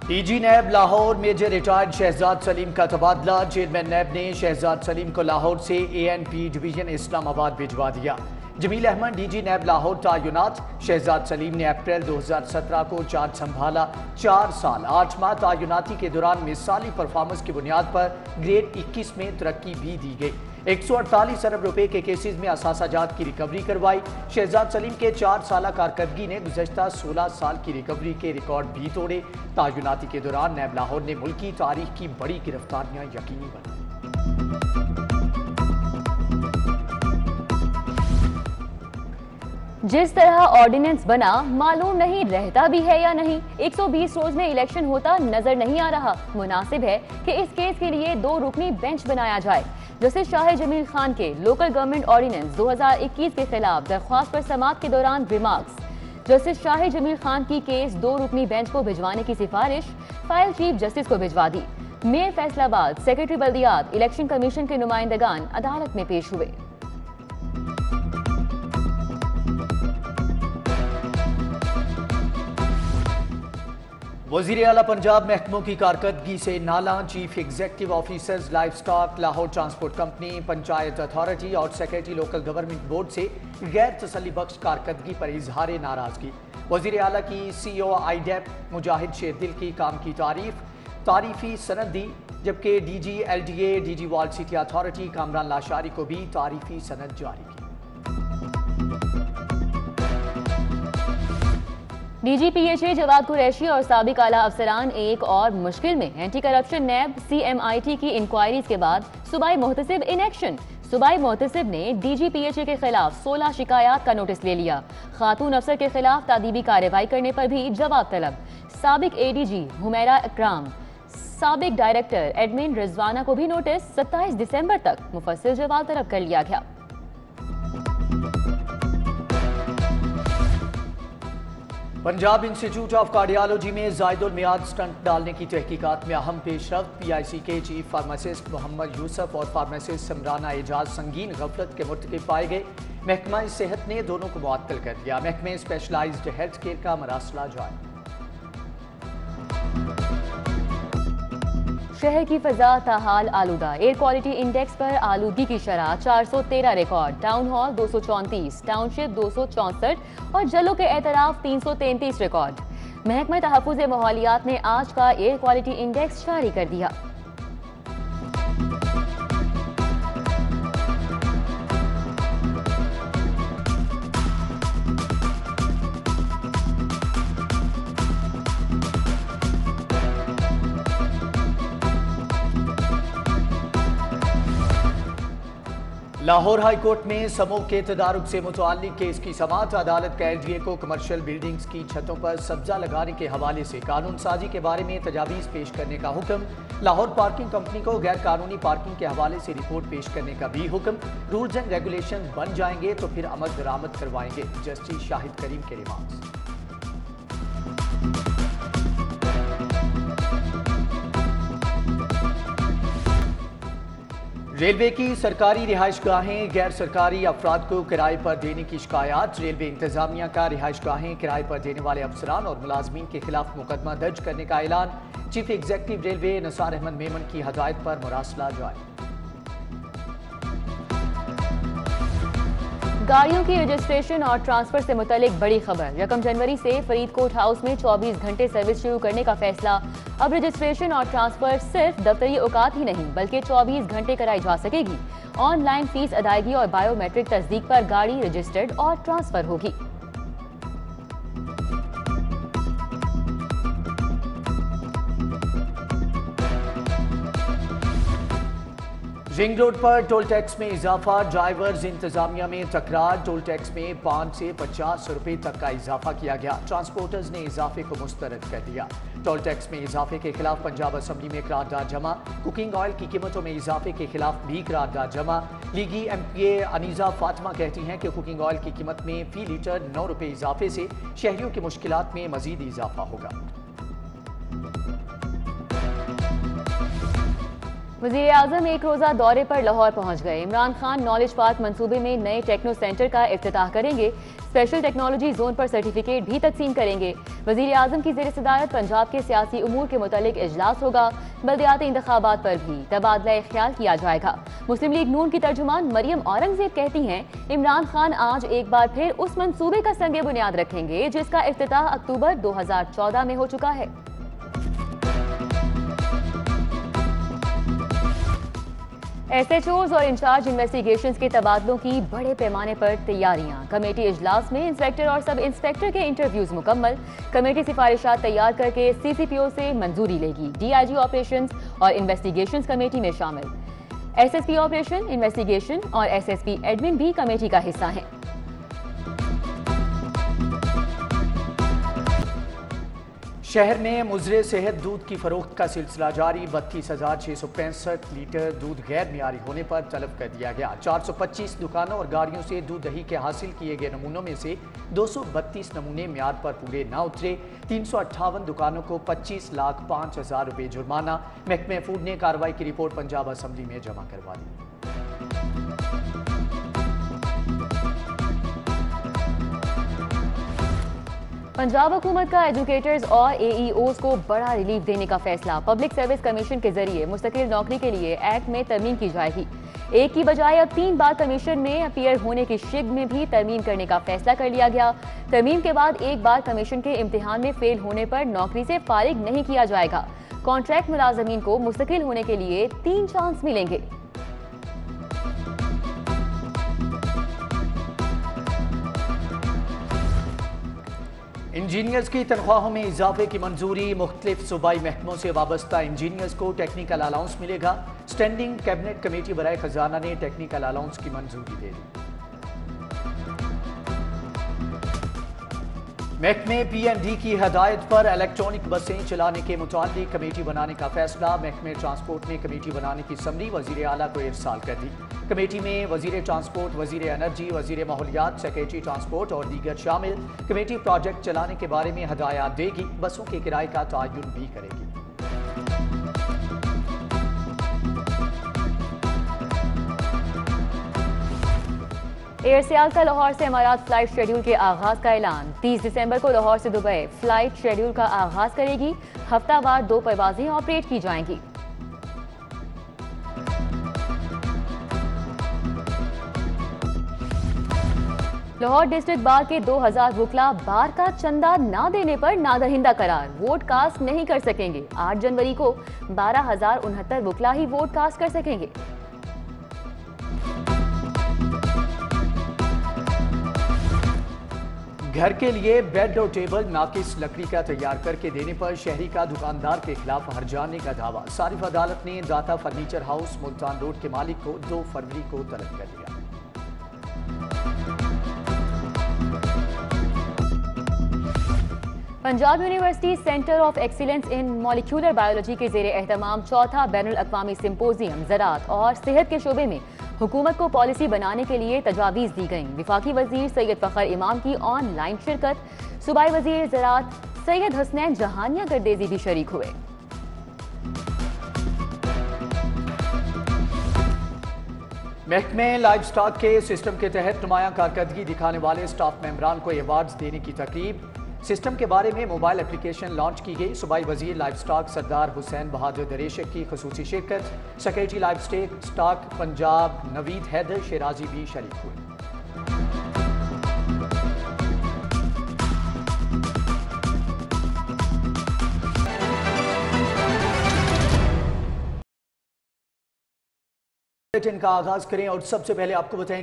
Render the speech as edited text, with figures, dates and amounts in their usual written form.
DG NAB Lahore major retired Shahzad Saleem का तबादला। Chairman नैब ने शहजाद सलीम को लाहौर से ANP डिवीजन इस्लामाबाद भिजवा दिया। जमील अहमद डीजी नैब लाहौर तयनात। शहजाद सलीम ने अप्रैल 2017 को चार्ज संभाला। 4 साल 8 माह तयनाती के दौरान मिसाली परफॉर्मेंस की बुनियाद पर ग्रेड 21 में तरक्की भी दी गई। 148 अरब रुपए के केसेज में असासाजात की रिकवरी करवाई। शहजाद सलीम के 4 साल कारकर्दगी ने गुज़श्ता 16 साल की रिकवरी के रिकॉर्ड भी तोड़े। तयनाती के दौरान नैब लाहौर ने मुल्की तारीख की बड़ी गिरफ्तारियां यकीनी बनाई। जिस तरह ऑर्डिनेंस बना मालूम नहीं रहता भी है या नहीं। 120 रोज में इलेक्शन होता नजर नहीं आ रहा। मुनासिब है कि इस केस के लिए 2 रुकनी बेंच बनाया जाए। जस्टिस शाह जमील खान के लोकल गवर्नमेंट ऑर्डिनेंस 2021 के खिलाफ दरख्वास्त पर समाअत के दौरान रिमार्क्स। जस्टिस शाह जमील खान की केस 2 रुकनी बेंच को भिजवाने की सिफारिश फाइल चीफ जस्टिस को भिजवा दी। मेयर फैसलाबाद, सेक्रेटरी बल्दियात, इलेक्शन कमीशन के नुमाइंदगान अदालत में पेश हुए। वज़ीर आला पंजाब महकमों की कारकर्दगी से नाला। Chief executive officers life stock, Lahore transport company, panchayat authority और सेक्रेटरी लोकल गवर्नमेंट बोर्ड से गैर तसल्ली बख्श कारकर्दगी पर इजहार नाराजगी। वज़ीर आला की CEO IDEP मुजाहिद शेरदिल की काम की तारीफी सनद दी, जबकि DG LDA, DG wall city authority Kamran Lashari को भी तारीफी सनद जारी की। DG PHA जवाद कुरैशी और साबिक आला अफसरान एक और मुश्किल में। एंटी करप्शन नैब CMIT की इंक्वायरीज के बाद सूबाई मोहतसिब इन एक्शन। सूबाई मोहतसिब ने DG PHA के खिलाफ 16 शिकायत का नोटिस ले लिया। खातून अफसर के खिलाफ तादीबी कार्रवाई करने पर भी जवाब तलब। साबिक ADG हुमैरा इकराम, साबिक डायरेक्टर एडमिन रिजवाना को भी नोटिस 27 दिसंबर तक मुफस्सिल जवाब तलब कर लिया गया। पंजाब इंस्टीट्यूट ऑफ कार्डियोलॉजी में जायदुल मियाद स्टंट डालने की तहकीकात में अहम पेशरफ्त। PIC के चीफ फार्मासिस्ट मोहम्मद यूसुफ और फार्मासिस्ट समराना एजाज संगीन गफलत के मुर्तकिब पाए गए। महकमा सेहत ने दोनों को मुअत्तल कर दिया। महकमे स्पेशलाइज्ड हेल्थ केयर का मरासला जारी। शहर की फजा ताहाल आलूदा। एयर क्वालिटी इंडेक्स पर आलूगी की शरह 413 रिकॉर्ड। टाउन हॉल 234, टाउनशिप 264 और जलो के एतराफ 333 रिकॉर्ड। महकमा तहफ़्फ़ुज़ माहौलियात ने आज का एयर क्वालिटी इंडेक्स जारी कर दिया। लाहौर हाई कोर्ट में समूह के तदारुक से मुताल्लिक केस की समाअत। अदालत का LDA को कमर्शियल बिल्डिंग्स की छतों पर सब्जा लगाने के हवाले से कानून साजी के बारे में तजावीज़ पेश करने का हुक्म। लाहौर पार्किंग कंपनी को गैर कानूनी पार्किंग के हवाले से रिपोर्ट पेश करने का भी हुक्म। रूल्स एंड रेगुलेशन बन जाएंगे तो फिर अमल दरामद करवाएंगे। जस्टिस शाहिद करीम के रिमार्क्स। रेलवे की सरकारी रिहाइशगाहें गैर सरकारी अफराद को किराए पर देने की शिकायत। रेलवे इंतजामिया का रिहाइशगाहें किराए पर देने वाले अफसरान और मुलाजमीन के खिलाफ मुकदमा दर्ज करने का ऐलान। Chief executive railway Nasar Ahmad Memon की हदायत पर मुरासला जारी। गाड़ियों की रजिस्ट्रेशन और ट्रांसफर से मुतालिक बड़ी खबर। 1 जनवरी से फरीदकोट हाउस में 24 घंटे सर्विस शुरू करने का फैसला। अब रजिस्ट्रेशन और ट्रांसफर सिर्फ दफ्तरी औकात ही नहीं बल्कि 24 घंटे कराई जा सकेगी। ऑनलाइन फीस अदायगी और बायोमेट्रिक तस्दीक पर गाड़ी रजिस्टर्ड और ट्रांसफर होगी। रिंग रोड पर टोल टैक्स में इजाफा। ड्राइवर्स इंतजामिया में तकरार। टोल टैक्स में 5 से 50 रुपए तक का इजाफा किया गया। ट्रांसपोर्टर्स ने इजाफे को मुस्तरद कर दिया। टोल टैक्स में इजाफे के खिलाफ पंजाब असम्बली में करारदाद जमा। कुकिंग ऑयल की कीमतों में इजाफे के खिलाफ भी करारदाद जमा। लीगी MPA अनीजा फातिमा कहती हैं कि कुकिंग ऑयल की कीमत में फी लीटर 9 रुपए इजाफे से शहरियों की मुश्किलात में मजीद इजाफा होगा। वज़ीर आज़म एक रोज़ा दौरे पर लाहौर पहुंच गए। इमरान खान नॉलेज पार्क मंसूबे में नए टेक्नो सेंटर का इफ्तिताह करेंगे। स्पेशल टेक्नोलॉजी जोन पर सर्टिफिकेट भी तकसीम करेंगे। वजीर आजम की ज़ेर सदारत पंजाब के सियासी उमूर के मुतालिक इजलास होगा। बल्दियाती इंतखाबात पर भी तबादला ख्याल किया जाएगा। मुस्लिम लीग नून की तर्जुमान मरियम औरंगजेब कहती हैं, इमरान खान आज एक बार फिर उस मंसूबे का संगे बुनियाद रखेंगे जिसका इफ्तिताह अक्टूबर 2014 में हो चुका है। SHOs और इंचार्ज इन्वेस्टिगेशंस के तबादलों की बड़े पैमाने पर तैयारियां। कमेटी इजलास में इंस्पेक्टर और सब इंस्पेक्टर के इंटरव्यूज मुकम्मल। कमेटी सिफारिशात तैयार करके CCPO से मंजूरी लेगी। DIG ऑपरेशंस और इन्वेस्टिगेशंस कमेटी में शामिल। SSP ऑपरेशन, इन्वेस्टिगेशन और SSP एडमिन भी कमेटी का हिस्सा हैं। शहर में मुजरे सेहत दूध की फरोख्त का सिलसिला जारी। 32,665 लीटर दूध गैर मियारी होने पर तलब कर दिया गया। 425 दुकानों और गाड़ियों से दूध दही के हासिल किए गए नमूनों में से 232 नमूने म्यार पर पूरे न उतरे। 358 दुकानों को 25,05,000 रुपये जुर्माना। महकमे फूड ने कार्रवाई की रिपोर्ट पंजाब असम्बली में जमा करवा दी। पंजाब हुकूमत का एजुकेटर्स और AEOs को बड़ा रिलीफ देने का फैसला। पब्लिक सर्विस कमीशन के जरिए मुस्तकिल नौकरी के लिए एक्ट में तरमीम की जाएगी। एक की बजाय अब 3 बार कमीशन में अपीयर होने की शिक में भी तरमीम करने का फैसला कर लिया गया। तरमीम के बाद एक बार कमीशन के इम्तिहान में फेल होने पर नौकरी से फारिग नहीं किया जाएगा। कॉन्ट्रैक्ट मुलाजमीन को मुस्तकिल होने के लिए 3 चांस मिलेंगे। इंजीनियर्स की तनख्वाहों में इजाफे की मंजूरी। मुख्तलिफ सूबाई महकमों से वाबस्ता इंजीनियर्स को टेक्निकल अलाउंस मिलेगा। स्टैंडिंग कैबिनेट कमेटी बराए खजाना ने टेक्निकल अलाउंस की मंजूरी दे दी। महकमे P&D की हदायत पर इलेक्ट्रॉनिक बसें चलाने के मुताल्लिक कमेटी बनाने का फैसला। महकमे ट्रांसपोर्ट ने कमेटी बनाने की समरी वजीर आला को इरसाल कर दी। कमेटी में वजीर ट्रांसपोर्ट, वजीर एनर्जी, वजीर माहौलियात, सेक्रेटरी ट्रांसपोर्ट और दीगर शामिल। कमेटी प्रोजेक्ट चलाने के बारे में हदायत देगी। बसों के किराए का तयन भी करेगी। एयरसियाल का लाहौर से अमारात फ्लाइट शेड्यूल के आगाज का ऐलान। 30 दिसंबर को लाहौर से दुबई फ्लाइट शेड्यूल का आगाज करेगी। हफ्तावार 2 परवाजें ऑपरेट की जाएंगी। लाहौर डिस्ट्रिक्ट बार के 2000 वकला बार का चंदा ना देने पर नादरहिंदा करार। वोट कास्ट नहीं कर सकेंगे। 8 जनवरी को 12,069 वकला ही वोट कास्ट कर सकेंगे। घर के लिए बेड और टेबल नाकिस लकड़ी का तैयार करके देने पर शहरी का दुकानदार के खिलाफ हर्जाने का दावा। सारिफ अदालत ने दाता फर्नीचर हाउस मुल्तान रोड के मालिक को 2 फरवरी को तलब कर दिया। Punjab university centre of excellence in molecular biology के जेर एहतमाम चौथा बैनुल अक़वामी सिंपोजियम ज़राअत और सेहत के शोबे में हुकूमत को पॉलिसी बनाने के लिए तजावीज़ दी गईं। वफाकी वजीर सैयद फ़खर इमाम की ऑनलाइन शिरकत। सूबाई वजीर ज़राअत सैयद हसनैन जहानिया गर्देजी भी शरीक हुए। महकमे लाइव स्टॉक के सिस्टम के तहत नुमाया कारकर्दगी दिखाने वाले स्टाफ मेंबरान को अवार्ड्स देने की तकरीब। सिस्टम के बारे में मोबाइल एप्लीकेशन लॉन्च की गई। सूबाई वजीर लाइव स्टॉक सरदार हुसैन बहादुर दरेशक की खसूसी शिरकत। Secretary livestock Punjab Naveed Haider Sherazi भी शरीक हुए। बुलेटिन का आगाज करें और सबसे पहले आपको बताएं